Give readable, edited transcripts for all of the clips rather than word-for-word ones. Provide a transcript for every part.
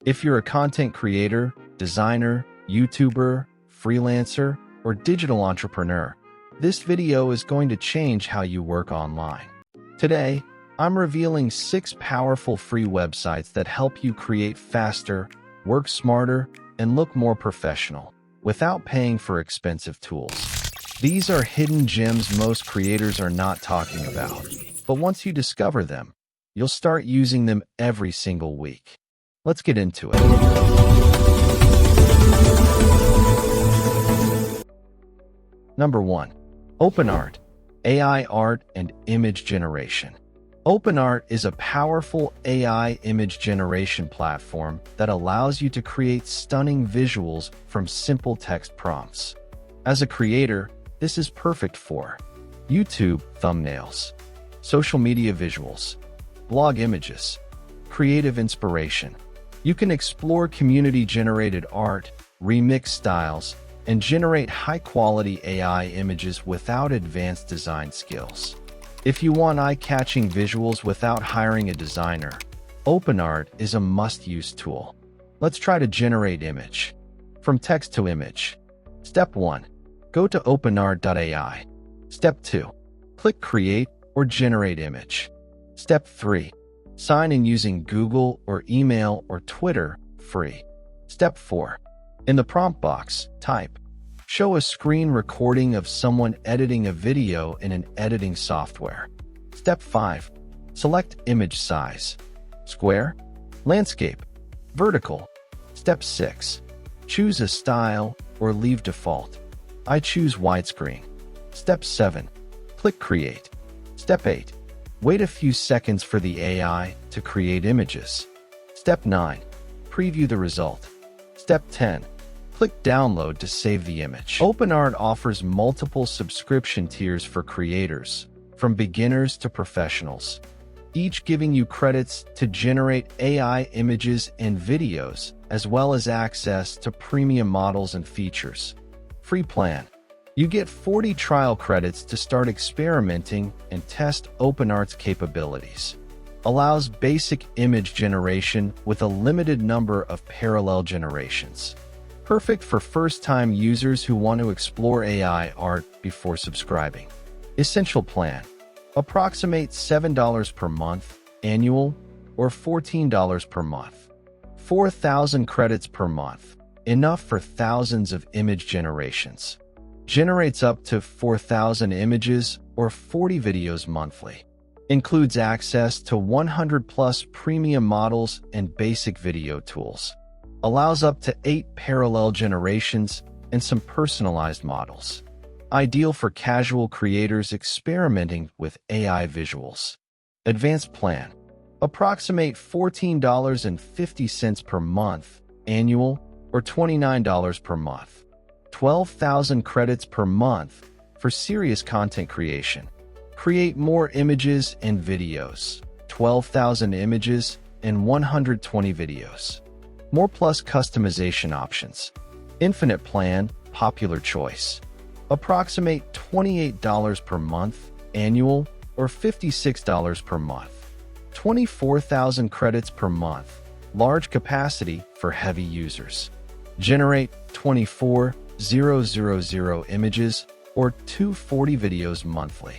If you're a content creator, designer, YouTuber, freelancer, or digital entrepreneur, this video is going to change how you work online. Today, I'm revealing 6 powerful free websites that help you create faster, work smarter, and look more professional without paying for expensive tools. These are hidden gems most creators are not talking about, but once you discover them, you'll start using them every single week. Let's get into it. Number 1. OpenArt AI Art and Image Generation. OpenArt is a powerful AI image generation platform that allows you to create stunning visuals from simple text prompts. As a creator, this is perfect for YouTube thumbnails, social media visuals, blog images, creative inspiration. You can explore community-generated art, remix styles, and generate high-quality AI images without advanced design skills. If you want eye-catching visuals without hiring a designer, OpenArt is a must-use tool. Let's try to generate image. From text to image. Step 1. Go to OpenArt.ai. Step 2. Click Create or Generate Image. Step 3. Sign in using Google or email or Twitter, free. Step 4. In the prompt box, type, "Show a screen recording of someone editing a video in an editing software." Step 5. Select image size. Square, landscape, vertical. Step 6. Choose a style or leave default. I choose widescreen. Step 7. Click Create. Step 8. Wait a few seconds for the AI to create images. Step 9. Preview the result. Step 10. Click Download to save the image. OpenArt offers multiple subscription tiers for creators, from beginners to professionals, each giving you credits to generate AI images and videos, as well as access to premium models and features. Free plan. You get 40 trial credits to start experimenting and test OpenArt's capabilities. Allows basic image generation with a limited number of parallel generations. Perfect for first-time users who want to explore AI art before subscribing. Essential plan. Approximate $7 per month, annual, or $14 per month. 4,000 credits per month, enough for thousands of image generations. Generates up to 4,000 images or 40 videos monthly. Includes access to 100+ premium models and basic video tools. Allows up to 8 parallel generations and some personalized models. Ideal for casual creators experimenting with AI visuals. Advanced plan. Approximate $14.50 per month, annual, or $29 per month. 12,000 credits per month for serious content creation. Create more images and videos. 12,000 images and 120 videos. More plus customization options. Infinite plan, popular choice. Approximate $28 per month, annual, or $56 per month. 24,000 credits per month, large capacity for heavy users. Generate 24,000 images or 240 videos monthly.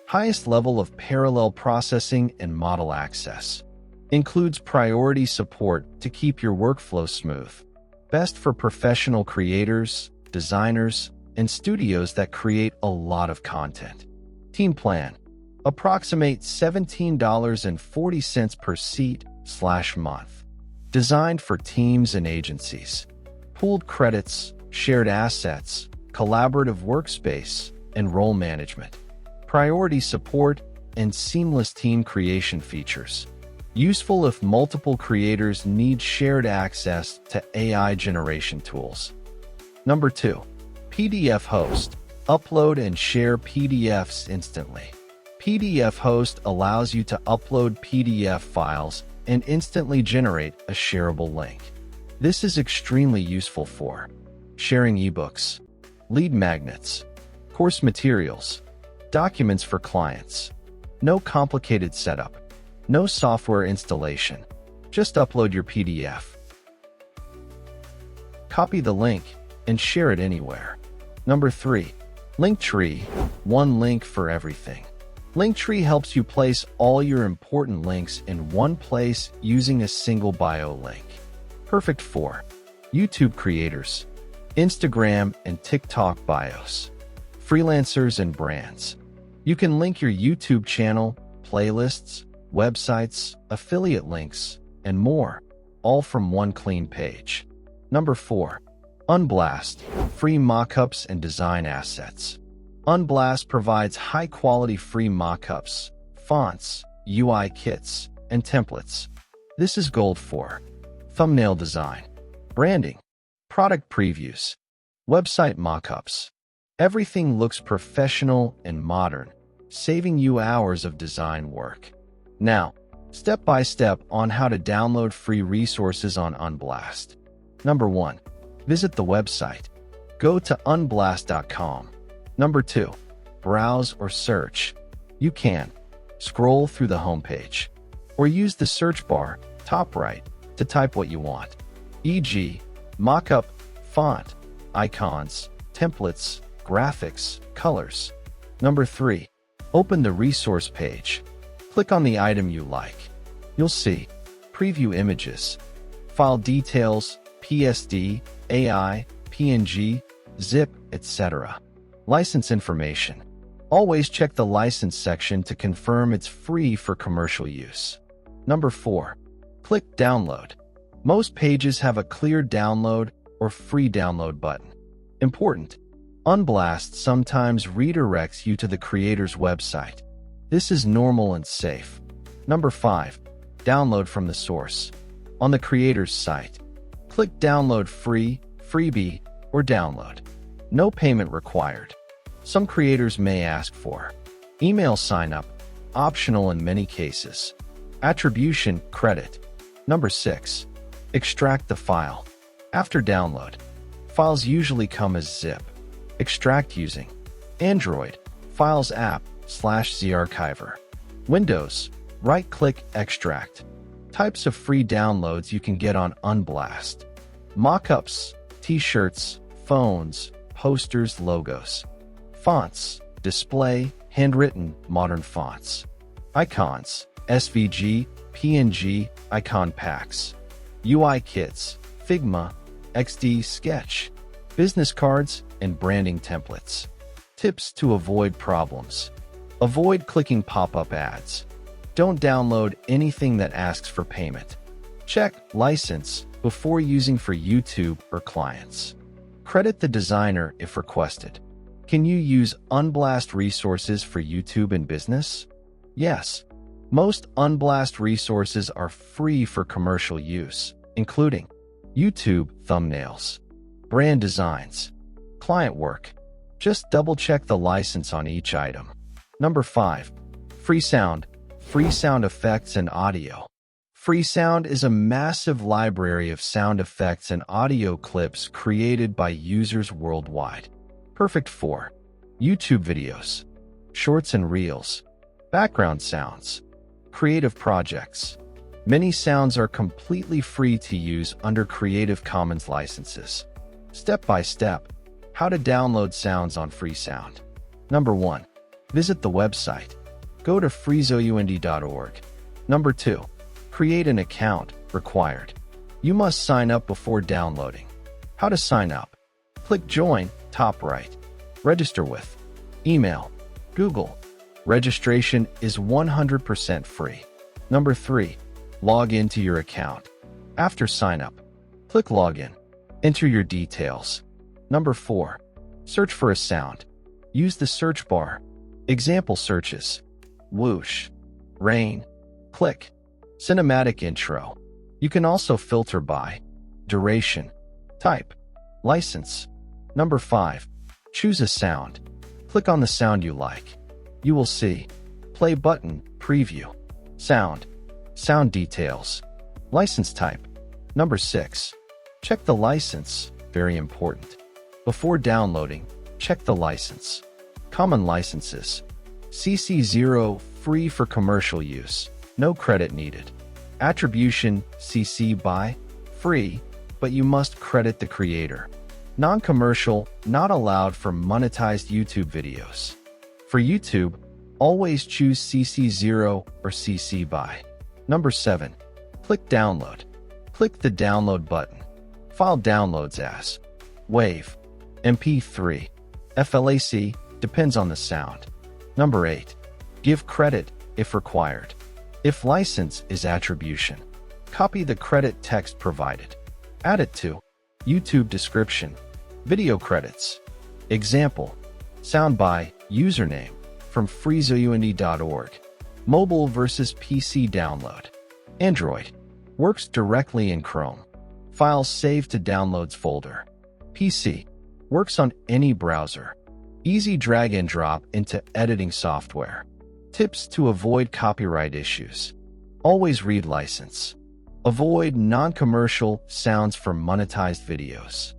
Highest level of parallel processing and model access. Includes priority support to keep your workflow smooth. Best for professional creators, designers, and studios that create a lot of content. Team plan. Approximate $17.40 per seat/month. Designed for teams and agencies. Pooled credits, shared assets, collaborative workspace, and role management. Priority support and seamless team creation features. Useful if multiple creators need shared access to AI generation tools. Number 2. PDF Host. Upload and share PDFs instantly. PDF Host allows you to upload PDF files and instantly generate a shareable link. This is extremely useful for sharing ebooks, lead magnets, course materials, documents for clients. No complicated setup. No software installation. Just upload your PDF. Copy the link and share it anywhere. Number 3. Linktree, one link for everything. Linktree helps you place all your important links in one place using a single bio link. Perfect for YouTube creators, Instagram and TikTok bios, freelancers and brands. You can link your YouTube channel, playlists, websites, affiliate links, and more, all from one clean page. Number 4. Unblast, free mockups and design assets. Unblast provides high-quality free mockups, fonts, UI kits, and templates. This is gold for thumbnail design, branding, product previews, website mockups. Everything looks professional and modern, saving you hours of design work. Now, step by step on how to download free resources on Unblast. Number 1. Visit the website. Go to unblast.com. Number 2. Browse or search. You can scroll through the homepage or use the search bar, top right, to type what you want, e.g., mockup, font, icons, templates, graphics, colors. Number 3. Open the resource page. Click on the item you like. You'll see preview images, file details, PSD, AI, PNG, zip, etc. License information. Always check the license section to confirm it's free for commercial use. Number 4. Click Download. Most pages have a clear download or free download button. Important. Unblast sometimes redirects you to the creator's website. This is normal and safe. Number 5. Download from the source. On the creator's site, click Download Free, Freebie, or Download. No payment required. Some creators may ask for email sign-up, optional in many cases. Attribution, credit. Number 6. Extract the file. After download, files usually come as zip. Extract using Android, Files app /zarchiver. Windows, right-click Extract. Types of free downloads you can get on Unblast. Mockups, t-shirts, phones, posters, logos. Fonts, display, handwritten, modern fonts. Icons, SVG, PNG, icon packs. UI kits, Figma, XD, Sketch. Business cards, and branding templates. Tips to avoid problems. Avoid clicking pop-up ads. Don't download anything that asks for payment. Check license before using for YouTube or clients. Credit the designer if requested. Can you use Unblast resources for YouTube and business? Yes. Most Unblast resources are free for commercial use, including YouTube thumbnails, brand designs, client work. Just double-check the license on each item. Number 5. Freesound, free sound effects and audio. Freesound is a massive library of sound effects and audio clips created by users worldwide. Perfect for YouTube videos, shorts and reels, background sounds, creative projects. Many sounds are completely free to use under Creative Commons licenses. Step by step, how to download sounds on Freesound. Number 1. Visit the website. Go to freesound.org. Number 2. Create an account, required. You must sign up before downloading. How to sign up? Click Join, top right. Register with email, Google. Registration is 100% free. Number 3. Log into your account. After sign up, click Login. Enter your details. Number 4. Search for a sound. Use the search bar. Example searches: whoosh, rain, click, cinematic intro. You can also filter by duration, type, license. Number 5. Choose a sound. Click on the sound you like. You will see play button, preview, sound, sound details, license type. Number 6. Check the license, very important. Before downloading, check the license. Common licenses. CC0, free for commercial use, no credit needed. Attribution, CC BY, free, but you must credit the creator. Non-commercial, not allowed for monetized YouTube videos. For YouTube, always choose CC0 or CC BY. Number 7. Click Download. Click the download button. File downloads as WAV, MP3, FLAC, depends on the sound. Number 8. Give credit if required. If license is attribution, copy the credit text provided. Add it to YouTube description. Video credits. Example, sound by username from freesound.org. Mobile versus PC download. Android. Works directly in Chrome. Files saved to downloads folder. PC. Works on any browser. Easy drag and drop into editing software. Tips to avoid copyright issues. Always read license. Avoid non-commercial sounds for monetized videos.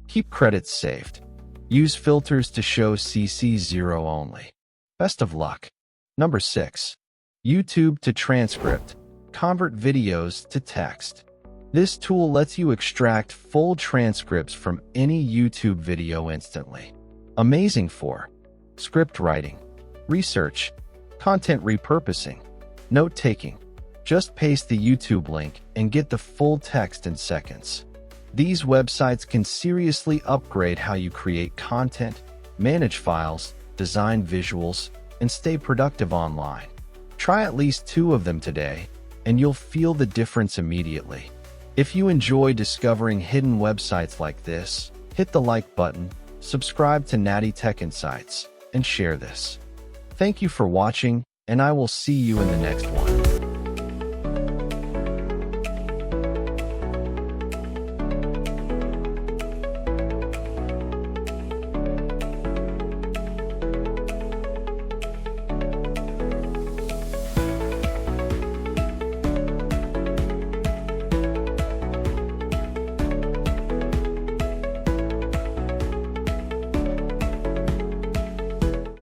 Keep credits saved. Use filters to show CC0 only. Best of luck. Number 6. YouTube to Transcript. Convert videos to text. This tool lets you extract full transcripts from any YouTube video instantly. Amazing for script writing, research, content repurposing, note-taking. Just paste the YouTube link and get the full text in seconds. These websites can seriously upgrade how you create content, manage files, design visuals, and stay productive online. Try at least 2 of them today, and you'll feel the difference immediately. If you enjoy discovering hidden websites like this, hit the like button, subscribe to Natty Tech Insights, and share this. Thank you for watching, and I will see you in the next one.